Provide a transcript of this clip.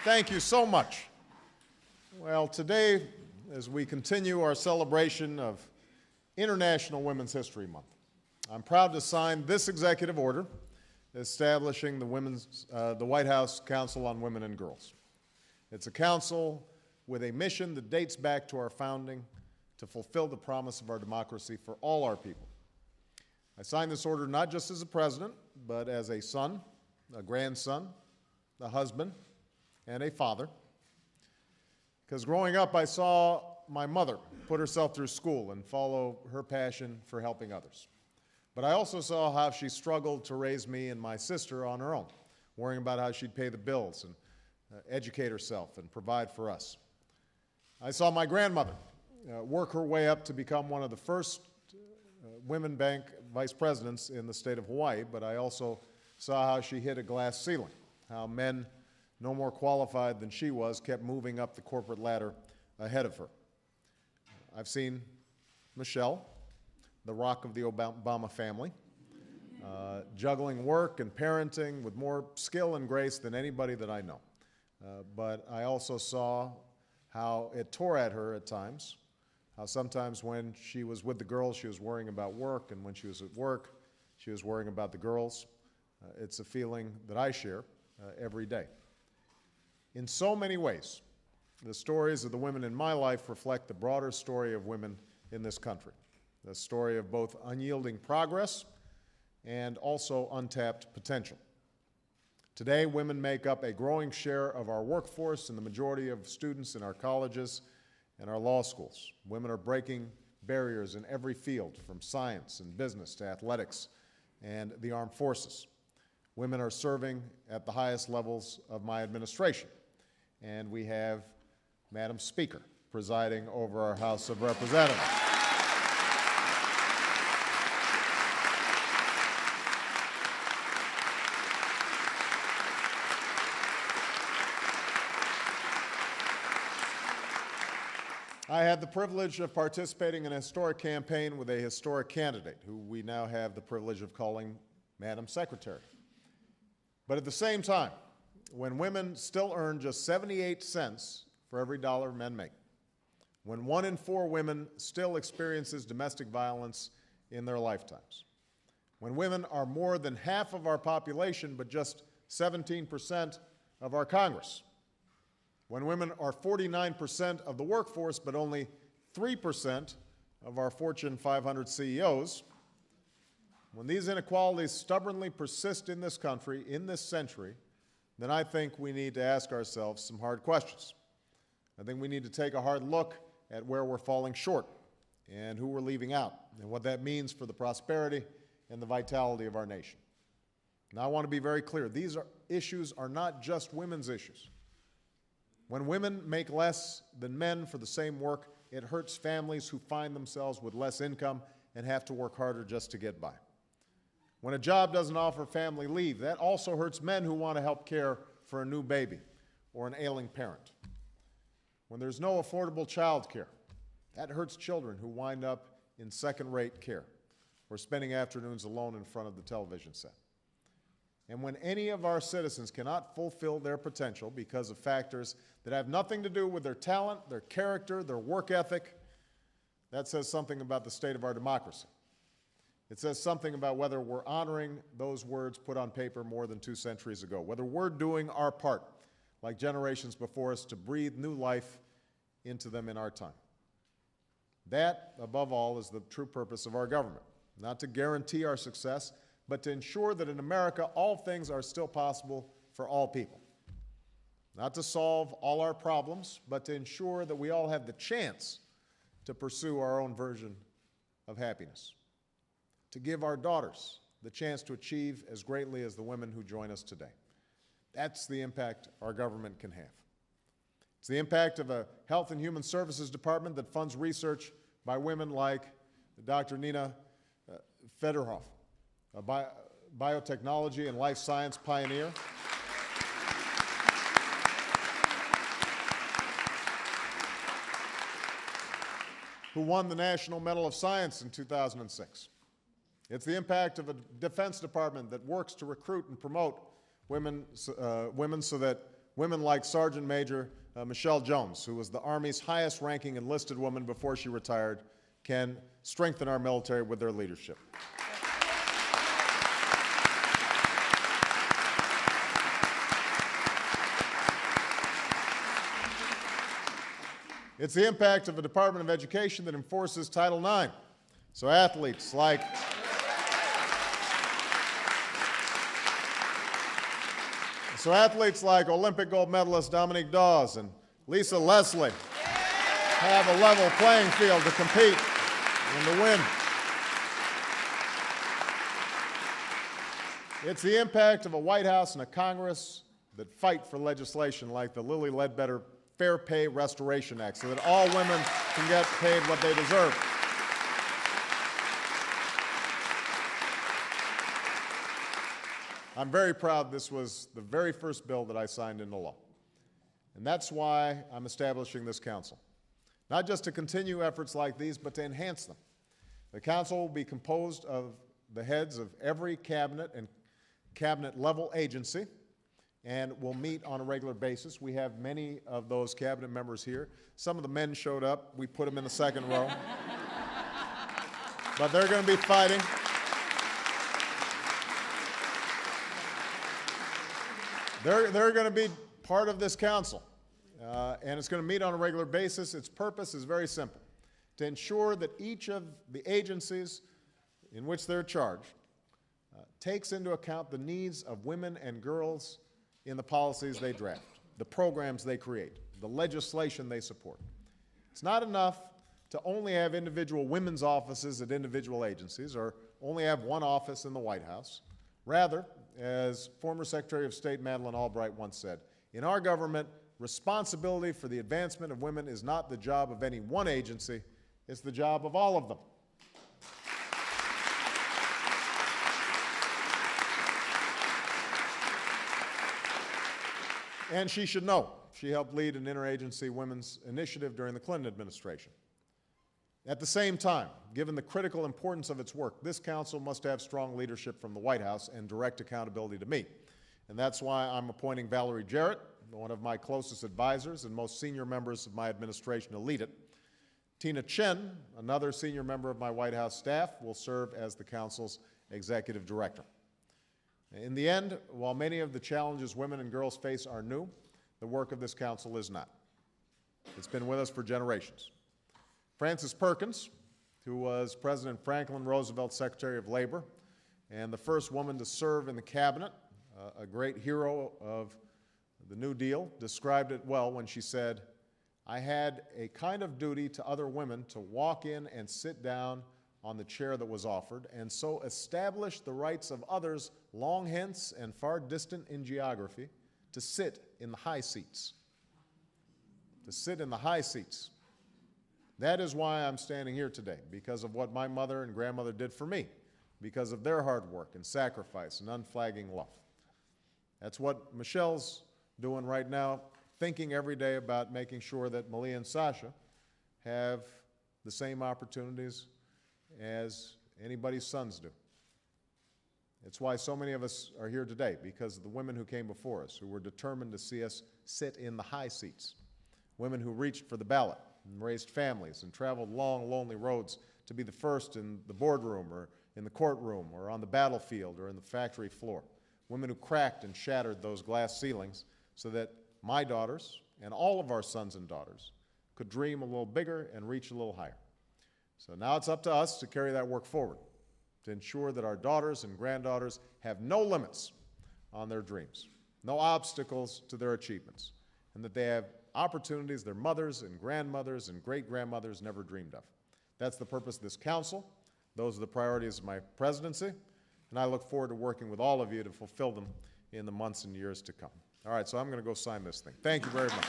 Thank you so much. Well, today, as we continue our celebration of International Women's History Month, I'm proud to sign this executive order establishing the White House Council on Women and Girls. It's a council with a mission that dates back to our founding to fulfill the promise of our democracy for all our people. I signed this order not just as a president, but as a son, a grandson, a husband, and a father. Because growing up, I saw my mother put herself through school and follow her passion for helping others. But I also saw how she struggled to raise me and my sister on her own, worrying about how she'd pay the bills and educate herself and provide for us. I saw my grandmother work her way up to become one of the first women bank vice presidents in the state of Hawaii, but I also saw how she hit a glass ceiling, how men no more qualified than she was kept moving up the corporate ladder ahead of her. I've seen Michelle, the rock of the Obama family, juggling work and parenting with more skill and grace than anybody that I know. But I also saw how it tore at her at times, how sometimes when she was with the girls, she was worrying about work, and when she was at work, she was worrying about the girls. It's a feeling that I share every day. In so many ways, the stories of the women in my life reflect the broader story of women in this country, the story of both unyielding progress and also untapped potential. Today, women make up a growing share of our workforce and the majority of students in our colleges and our law schools. Women are breaking barriers in every field, from science and business to athletics and the armed forces. Women are serving at the highest levels of my administration. And we have Madam Speaker presiding over our House of Representatives. I had the privilege of participating in a historic campaign with a historic candidate who we now have the privilege of calling Madam Secretary. But at the same time, when women still earn just 78 cents for every dollar men make, when 1 in 4 women still experiences domestic violence in their lifetimes, when women are more than half of our population but just 17% of our Congress, when women are 49% of the workforce but only 3% of our Fortune 500 CEOs, when these inequalities stubbornly persist in this country, in this century, then I think we need to ask ourselves some hard questions. I think we need to take a hard look at where we're falling short and who we're leaving out and what that means for the prosperity and the vitality of our nation. Now, I want to be very clear. These issues are not just women's issues. When women make less than men for the same work, it hurts families who find themselves with less income and have to work harder just to get by. When a job doesn't offer family leave, that also hurts men who want to help care for a new baby or an ailing parent. When there's no affordable child care, that hurts children who wind up in second-rate care or spending afternoons alone in front of the television set. And when any of our citizens cannot fulfill their potential because of factors that have nothing to do with their talent, their character, their work ethic, that says something about the state of our democracy. It says something about whether we're honoring those words put on paper more than 2 centuries ago, whether we're doing our part, like generations before us, to breathe new life into them in our time. That, above all, is the true purpose of our government, not to guarantee our success, but to ensure that in America all things are still possible for all people. Not to solve all our problems, but to ensure that we all have the chance to pursue our own version of happiness. To give our daughters the chance to achieve as greatly as the women who join us today. That's the impact our government can have. It's the impact of a Health and Human Services Department that funds research by women like Dr. Nina Federhoff, a biotechnology and life science pioneer, who won the National Medal of Science in 2006. It's the impact of a Defense Department that works to recruit and promote women so that women like Sergeant Major Michelle Jones, who was the Army's highest-ranking enlisted woman before she retired, can strengthen our military with their leadership. It's the impact of the Department of Education that enforces Title IX. So athletes like Olympic gold medalist Dominique Dawes and Lisa Leslie have a level playing field to compete and to win. It's the impact of a White House and a Congress that fight for legislation like the Lilly Ledbetter Fair Pay Restoration Act so that all women can get paid what they deserve. I'm very proud this was the very first bill that I signed into law. And that's why I'm establishing this council. Not just to continue efforts like these, but to enhance them. The council will be composed of the heads of every cabinet and cabinet-level agency, and will meet on a regular basis. We have many of those cabinet members here. Some of the men showed up. We put them in the second row. But they're going to be fighting. They're going to be part of this council, and it's going to meet on a regular basis. Its purpose is very simple, to ensure that each of the agencies in which they're charged takes into account the needs of women and girls in the policies they draft, the programs they create, the legislation they support. It's not enough to only have individual women's offices at individual agencies or only have one office in the White House. Rather, as former Secretary of State Madeleine Albright once said, in our government, responsibility for the advancement of women is not the job of any one agency, it's the job of all of them. And she should know. She helped lead an interagency women's initiative during the Clinton administration. At the same time, given the critical importance of its work, this council must have strong leadership from the White House and direct accountability to me. And that's why I'm appointing Valerie Jarrett, one of my closest advisors and most senior members of my administration, to lead it. Tina Chen, another senior member of my White House staff, will serve as the council's executive director. In the end, while many of the challenges women and girls face are new, the work of this council is not. It's been with us for generations. Frances Perkins, who was President Franklin Roosevelt's Secretary of Labor and the first woman to serve in the cabinet, a great hero of the New Deal, described it well when she said, "I had a kind of duty to other women to walk in and sit down on the chair that was offered, and so establish the rights of others long hence and far distant in geography to sit in the high seats." To sit in the high seats. That is why I'm standing here today, because of what my mother and grandmother did for me, because of their hard work and sacrifice and unflagging love. That's what Michelle's doing right now, thinking every day about making sure that Malia and Sasha have the same opportunities as anybody's sons do. It's why so many of us are here today, because of the women who came before us, who were determined to see us sit in the high seats. Women who reached for the ballot and raised families and traveled long, lonely roads to be the first in the boardroom or in the courtroom or on the battlefield or in the factory floor. Women who cracked and shattered those glass ceilings so that my daughters and all of our sons and daughters could dream a little bigger and reach a little higher. So now it's up to us to carry that work forward, to ensure that our daughters and granddaughters have no limits on their dreams, no obstacles to their achievements, and that they have opportunities their mothers and grandmothers and great-grandmothers never dreamed of. That's the purpose of this council. Those are the priorities of my presidency, and I look forward to working with all of you to fulfill them in the months and years to come. All right, so I'm going to go sign this thing. Thank you very much.